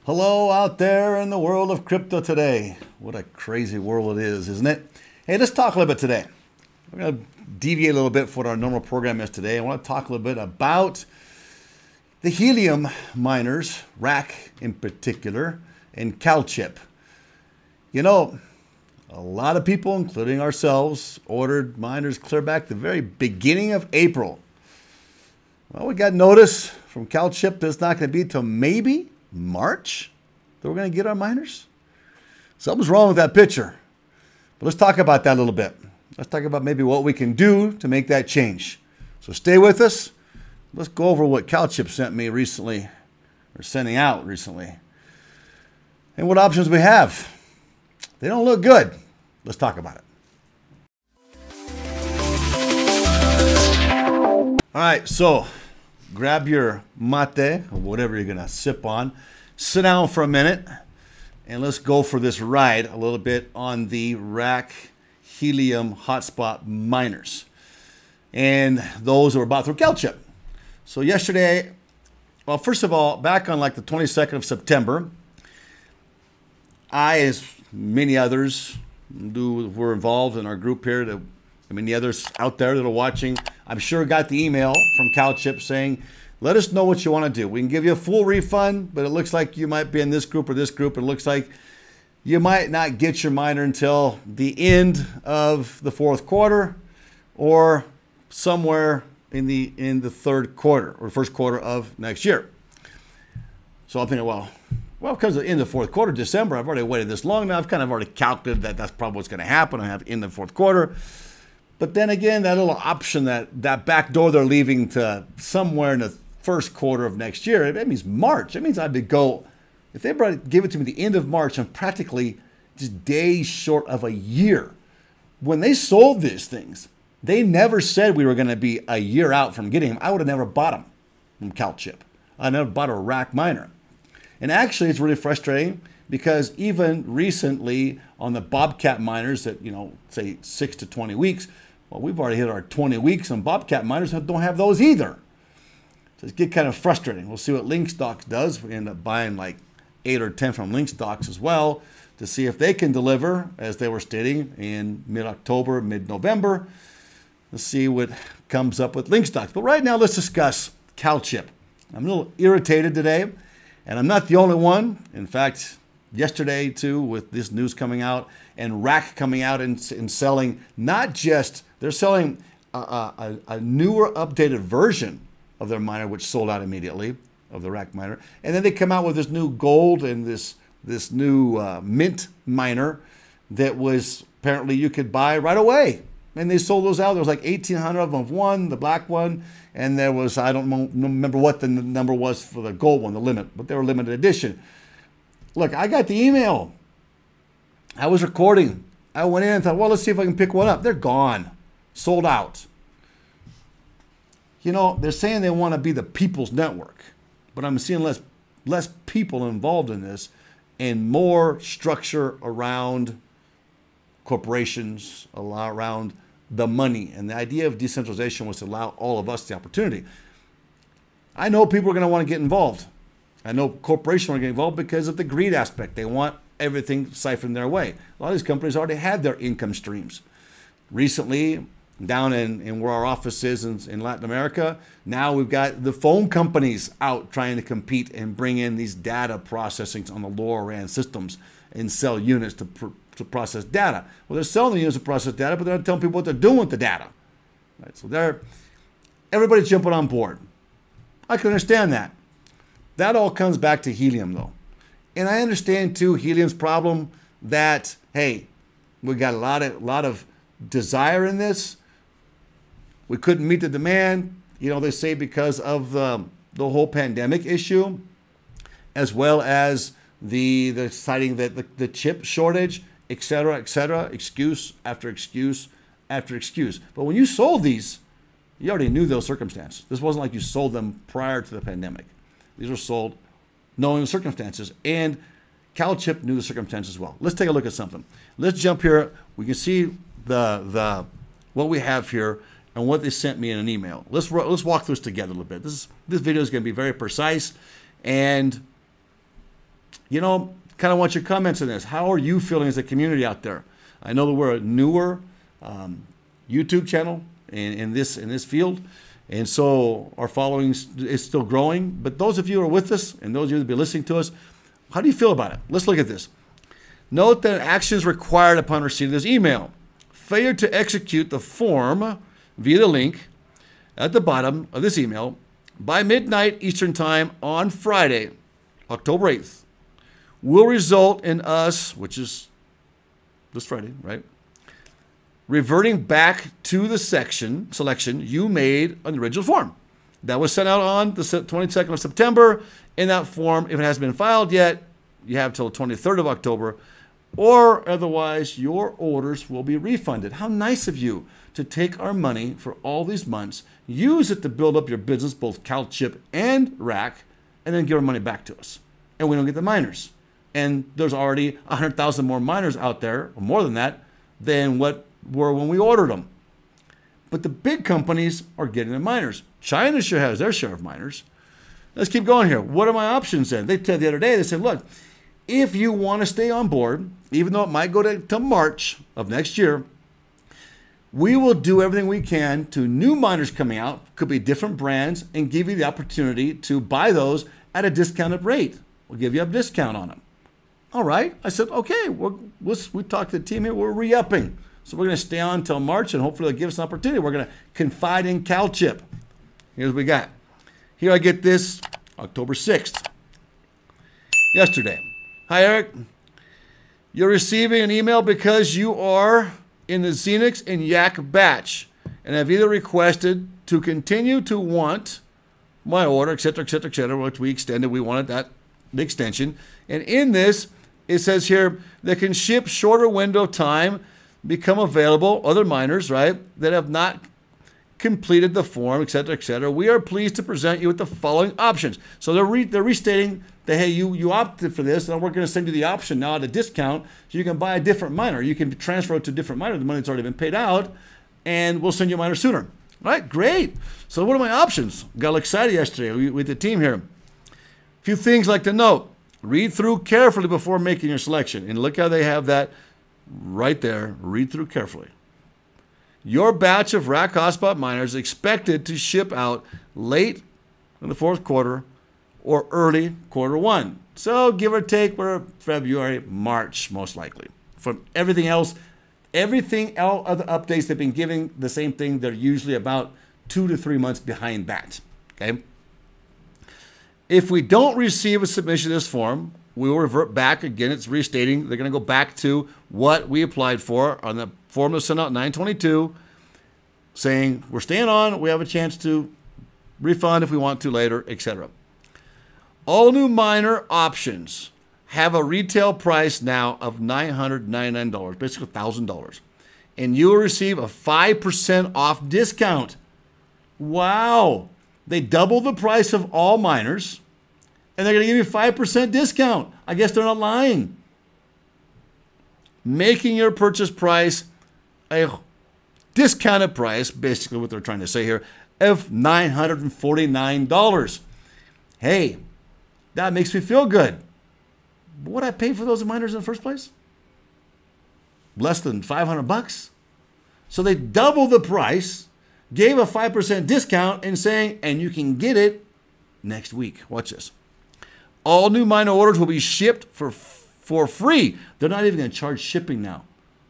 Hello out there in the world of crypto today. What a crazy world it is, isn't it? Hey, let's talk a little bit today. We're going to deviate a little bit from what our normal program is today. I want to talk a little bit about the helium miners, RAK in particular, and CalChip. You know, a lot of people, including ourselves, ordered miners clear back the very beginning of April. Well, we got notice from CalChip that it's not going to be until maybe March that we're going to get our miners. Something's wrong with that picture. But let's talk about that a little bit. Let's talk about maybe what we can do to make that change. So stay with us. Let's go over what CalChip sent me recently, or sending out recently, and what options we have. They don't look good. Let's talk about it. All right, so grab your mate, or whatever you're going to sip on. Sit down for a minute, and let's go for this ride a little bit on the RAK helium hotspot miners. And those who are bought through CalChip. So yesterday, well, first of all, back on like the 22nd of September, I, as many others were involved in our group here, and many others out there that are watching, I'm sure got the email from CalChip saying, let us know what you want to do. We can give you a full refund, but it looks like you might be in this group or this group. It looks like you might not get your miner until the end of the fourth quarter or somewhere in the third quarter or first quarter of next year. So I'm thinking, well, because in the fourth quarter, December, I've already waited this long now. I've kind of already calculated that that's probably what's going to happen. I have in the fourth quarter. But then again, that little option, that back door they're leaving to somewhere in the first quarter of next year, that means March. That means I would go, if they give it to me the end of March, I'm practically just days short of a year. When they sold these things, they never said we were going to be a year out from getting them. I would have never bought them from CalChip. I never bought a RAK miner. And actually, it's really frustrating because even recently on the Bobcat miners that, say 6 to 20 weeks, well, we've already hit our 20 weeks on Bobcat miners that don't have those either. So it's get kind of frustrating. We'll see what Linkstocks does. We end up buying like 8 or 10 from Linkstocks as well to see if they can deliver, as they were stating, in mid-October, mid-November. Let's see what comes up with Linkstocks. But right now, let's discuss CalChip. I'm a little irritated today, and I'm not the only one. In fact, yesterday, too, with this news coming out and RAK coming out and selling not just, they're selling a newer, updated version of their miner, which sold out immediately, of the RAK miner. And then they come out with this new gold and this new mint miner that was apparently you could buy right away. And they sold those out. There was like 1,800 of them of one, the black one. And there was, I don't remember what the number was for the gold one, the limit, but they were limited edition. Look, I got the email. I was recording. I went in and thought, well, let's see if I can pick one up. They're gone. Sold out. They're saying they want to be the people's network, but I'm seeing less people involved in this and more structure around corporations, around the money. And the idea of decentralization was to allow all of us the opportunity. I know people are going to want to get involved. I know corporations want to get involved because of the greed aspect. They want everything siphoned their way. A lot of these companies already had their income streams. Recently, down in where our office is in Latin America, now we've got the phone companies out trying to compete and bring in these data processing on the lower RAN systems and sell units to process data. Well, they're selling the units to process data, but they're not telling people what they're doing with the data. Right? So everybody's jumping on board. I can understand that. That all comes back to helium, though. And I understand, too, helium's problem that, hey, we got a lot of desire in this. We couldn't meet the demand, they say because of the whole pandemic issue, as well as the citing that the chip shortage, et cetera, excuse after excuse after excuse. But when you sold these, you already knew those circumstances. This wasn't like you sold them prior to the pandemic. These were sold knowing the circumstances, and CalChip knew the circumstances as well. Let's take a look at something. Let's jump here. We can see the what we have here and what they sent me in an email. Let's walk through this together a little bit. This video is going to be very precise, and kind of want your comments on this. How are you feeling as a community out there? I know that we're a newer YouTube channel in this field, and so our following is still growing. But those of you who are with us and those of you that be listening to us, how do you feel about it? Let's look at this. Note that action is required upon receipt of this email. Failure to execute the form via the link at the bottom of this email by midnight Eastern Time on Friday, October 8th, will result in us, which is this Friday, right, reverting back to the selection you made on the original form. That was sent out on the 22nd of September. In that form, if it hasn't been filed yet, you have till the 23rd of October, or otherwise your orders will be refunded. How nice of you to take our money for all these months, use it to build up your business, both CalChip and RAK, and then give our money back to us. And we don't get the miners. And there's already 100,000 more miners out there, or more than that, than what were when we ordered them. But the big companies are getting the miners. China sure has their share of miners. Let's keep going here. What are my options then? They said the other day, they said, look, if you want to stay on board, even though it might go to March of next year, we will do everything we can to new miners coming out, could be different brands, and give you the opportunity to buy those at a discounted rate. We'll give you a discount on them. All right. I said, okay, we talked to the team here. We're re-upping. So we're going to stay on until March, and hopefully they'll give us an opportunity. We're going to confide in CalChip. Here's what we got. Here I get this October 6th, yesterday. Hi, Eric. You're receiving an email because you are in the Xenix and Yak batch and have either requested to continue to want my order, et cetera, which we extended. We wanted that extension. And in this, it says here, that can ship shorter window of time become available, other miners, right, that have not completed the form, et cetera. We are pleased to present you with the following options. So they're restating that, hey, you opted for this, and we're going to send you the option now at a discount so you can buy a different miner. You can transfer it to a different miner. The money's already been paid out, and we'll send you a miner sooner. All right, great. So what are my options? Got excited yesterday with the team here. A few things like to note. Read through carefully before making your selection. And look how they have that right there. Read through carefully. Your batch of RAK hotspot miners expected to ship out late in the fourth quarter or early quarter one. So give or take, we're February, March, most likely. From everything else, all other updates they've been giving the same thing. They're usually about 2 to 3 months behind that. Okay. If we don't receive a submission of this form, we will revert back. Again, it's restating. They're going to go back to what we applied for on the form that was sent out 9/22, saying we're staying on. We have a chance to refund if we want to later, etc. All new miner options have a retail price now of $999, basically $1,000. And you will receive a 5% off discount. Wow. They double the price of all miners, and they're going to give you a 5% discount. I guess they're not lying. Making your purchase price a discounted price, basically what they're trying to say here, of $949. Hey, that makes me feel good. But what I paid for those miners in the first place? Less than $500. So they doubled the price, gave a 5% discount, and saying, and you can get it next week. Watch this. All new miner orders will be shipped for free. They're not even going to charge shipping now.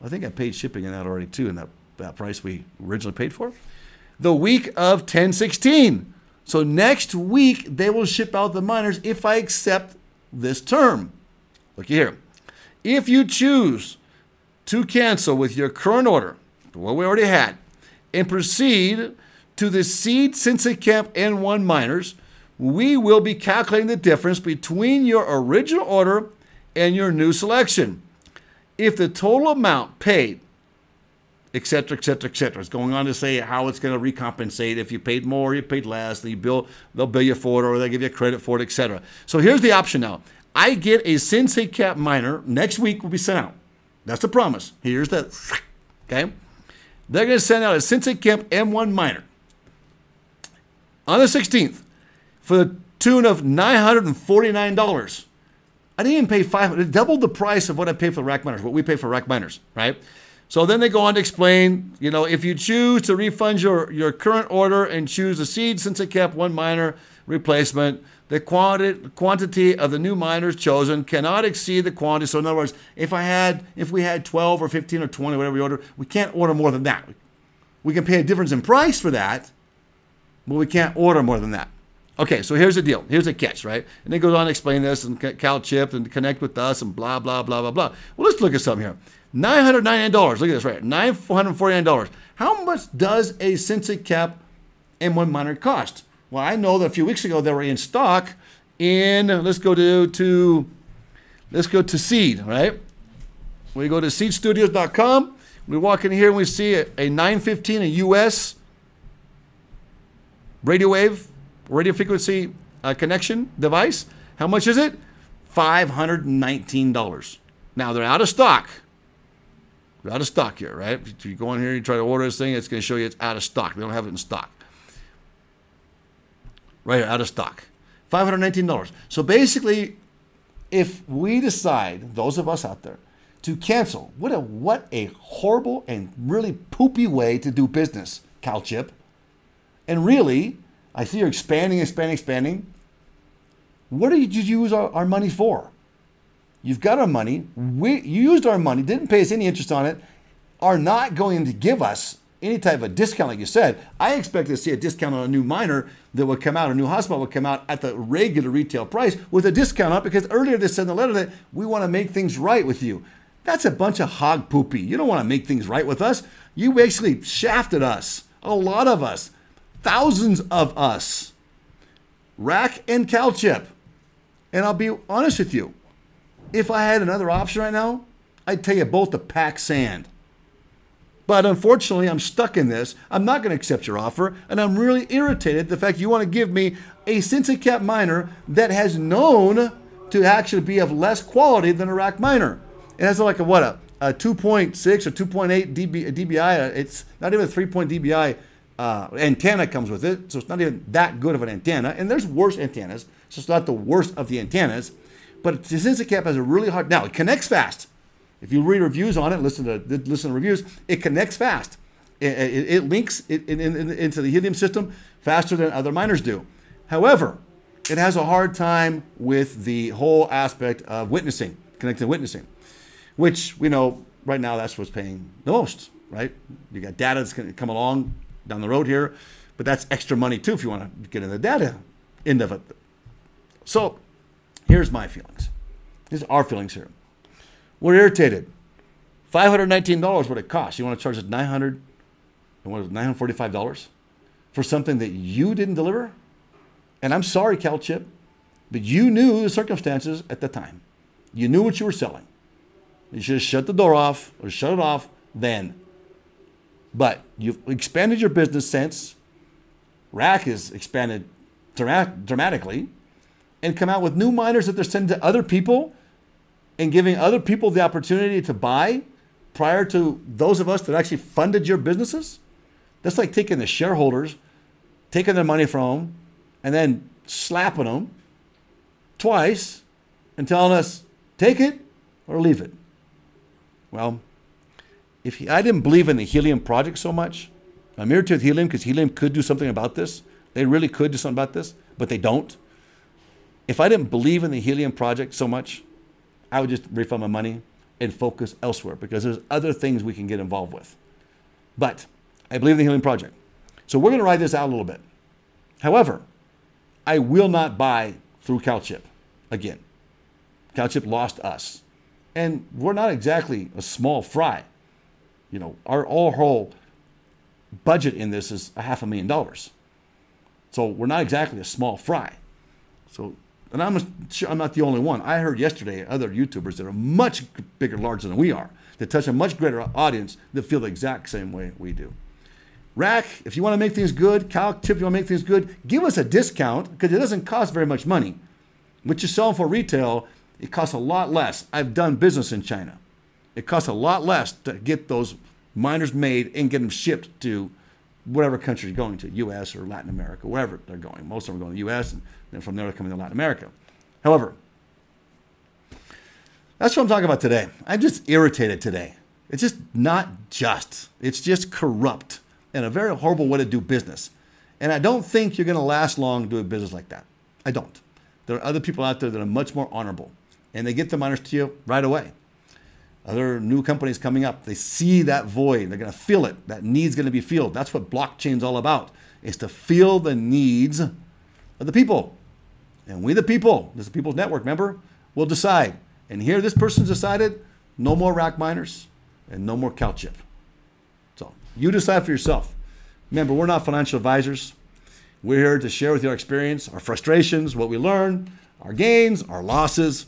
I think I paid shipping in that already too, in that price we originally paid for. The week of 10/16. So next week, they will ship out the miners if I accept this term. Look here. If you choose to cancel with your current order, what we already had, and proceed to the Seed Camp N1 miners, we will be calculating the difference between your original order and your new selection. If the total amount paid, et cetera, it's going on to say how it's going to recompensate. If you paid more, you paid less, they'll bill you for it, or they'll give you credit for it, etc. So here's the option now. I get a Sensei Cap miner. Next week will be sent out. That's the promise. Here's the, okay? They're going to send out a Sensei Camp M1 miner on the 16th for the tune of $949. I didn't even pay $500, doubled the price of what I paid for RAK miners, what we pay for RAK miners, right? So then they go on to explain, you know, if you choose to refund your current order and choose a seed Syncicap 1 miner replacement, the quantity of the new miners chosen cannot exceed the quantity. So in other words, if we had 12 or 15 or 20, whatever we order, we can't order more than that. We can pay a difference in price for that, but we can't order more than that. Okay, so here's the deal. Here's the catch, right? And they goes on to explain this and CalChip and connect with us and blah, blah, blah, blah, blah. Well, let's look at something here. $999. Look at this, right? $949. How much does a Syncicap M1 miner cost? Well, I know that a few weeks ago they were in stock in, let's go to Seed, right? We go to seedstudios.com. We walk in here and we see a 915, a US radio frequency connection device. How much is it? $519. Now they're out of stock. They're out of stock here, right? If you go in here, you try to order this thing, it's going to show you it's out of stock. They don't have it in stock. Right here, out of stock. $519. So basically, if we decide, those of us out there, to cancel, what a horrible and really poopy way to do business, CalChip. And really, I see you're expanding. What did you use our money for? You've got our money. You used our money, didn't pay us any interest on it, are not going to give us any type of a discount, like you said. I expect to see a discount on a new miner that would come out, a new hotspot would come out at the regular retail price with a discount on it, because earlier they said in the letter that we want to make things right with you. That's a bunch of hog poopy. You don't want to make things right with us. You basically shafted us, a lot of us, thousands of us, RAK and CalChip. And I'll be honest with you, if I had another option right now, I'd tell you both to pack sand. But unfortunately, I'm stuck in this. I'm not going to accept your offer, and I'm really irritated the fact you want to give me a Syncicap miner that has known to actually be of less quality than a RAK miner. It has like a 2.6 or 2.8 dBi. It's not even a 3-point dBi antenna comes with it, so it's not even that good of an antenna. And there's worse antennas, so it's not the worst of the antennas. But the Syncicap has a really hard. Now it connects fast. If you read reviews on it, listen to reviews, it connects fast. It links into the Helium system faster than other miners do. However, it has a hard time with the whole aspect of witnessing, connecting witnessing, which we know right now that's what's paying the most, right? You got data that's going to come along down the road here, but that's extra money too if you want to get in the data end of it. So here's my feelings. These are our feelings here. We're irritated. $519 what it costs. You want to charge us $945 for something that you didn't deliver? And I'm sorry, CalChip, but you knew the circumstances at the time. You knew what you were selling. You should have shut the door off or shut it off then. But you've expanded your business since. RAK has expanded dramatically and come out with new miners that they're sending to other people and giving other people the opportunity to buy prior to those of us that actually funded your businesses. That's like taking the shareholders, taking their money from them, and then slapping them twice and telling us, take it or leave it. Well, if I didn't believe in the Helium project so much, I'm irritated with Helium because Helium could do something about this. They really could do something about this, but they don't. If I didn't believe in the Helium project so much, I would just refund my money and focus elsewhere because there's other things we can get involved with. But I believe in the Helium project. So we're going to ride this out a little bit. However, I will not buy through CalChip again. CalChip lost us. And we're not exactly a small fry. You know, our whole budget in this is $500,000. So we're not exactly a small fry. So, and I'm not the only one. I heard yesterday other YouTubers that are much bigger, larger than we are, that touch a much greater audience that feel the exact same way we do. RAK, if you want to make things good, CalChip, if you want to make things good, give us a discount because it doesn't cost very much money. What you're selling for retail, it costs a lot less. I've done business in China. It costs a lot less to get those miners made and get them shipped to whatever country you're going to, U.S. or Latin America, wherever they're going. Most of them are going to the U.S. and then from there they're coming to Latin America. However, That's what I'm talking about today. I'm just irritated today. It's just not just. It's just corrupt and a very horrible way to do business. And I don't think you're going to last long doing business like that. I don't. There are other people out there that are much more honorable, and they get the miners to you right away. Other new companies coming up, they see that void. They're going to feel it. That need's going to be filled. That's what blockchain's all about, is to feel the needs of the people. And we the people, this is the People's Network, remember, will decide. And here this person's decided, no more RAK miners and no more CalChip. So you decide for yourself. Remember, we're not financial advisors. We're here to share with you our experience, our frustrations, what we learned, our gains, our losses.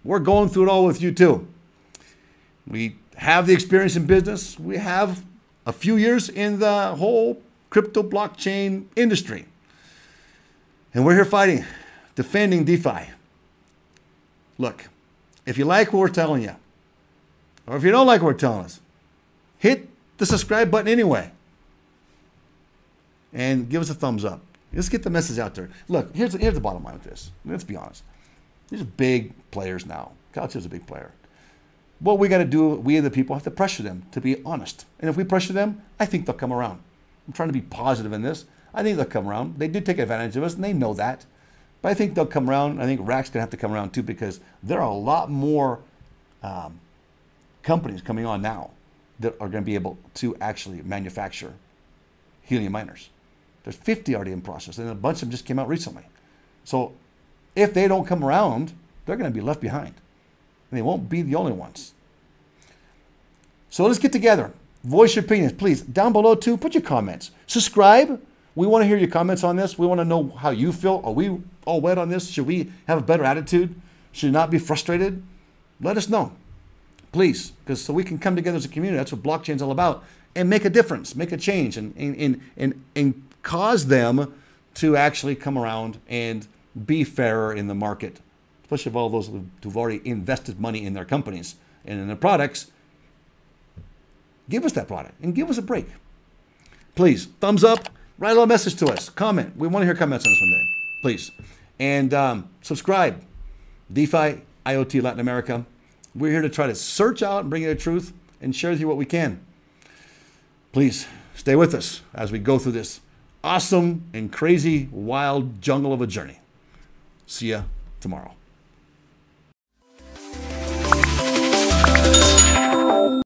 We're going through it all with you too. We have the experience in business. We have a few years in the whole crypto blockchain industry. And we're here fighting, defending DeFi. Look, if you like what we're telling you, or if you don't like what we're telling us, hit the subscribe button anyway. And give us a thumbs up. Let's get the message out there. Look, here's the bottom line with this. Let's be honest. These are big players now. CalChip's a big player. What we got to do, we the people have to pressure them to be honest. And if we pressure them, I think they'll come around. I'm trying to be positive in this. I think they'll come around. They do take advantage of us, and they know that. But I think they'll come around. I think RAK's going to have to come around too, because there are a lot more companies coming on now that are going to be able to actually manufacture helium miners. There's 50 already in process, and a bunch of them just came out recently. So if they don't come around, they're going to be left behind. And they won't be the only ones. So let's get together. Voice your opinions, please. Down below too, put your comments. Subscribe. We want to hear your comments on this. We want to know how you feel. Are we all wet on this? Should we have a better attitude? Should we not be frustrated? Let us know, please, because so we can come together as a community. That's what blockchain's all about, and make a difference, make a change, and cause them to actually come around and be fairer in the market, especially of all those who've already invested money in their companies and in their products. Give us that product and give us a break. Please, thumbs up, write a little message to us, comment. We want to hear comments on this one day, please. And subscribe, DeFi, IoT Latin America. We're here to try to search out and bring you the truth and share with you what we can. Please stay with us as we go through this awesome and crazy wild jungle of a journey. See ya tomorrow.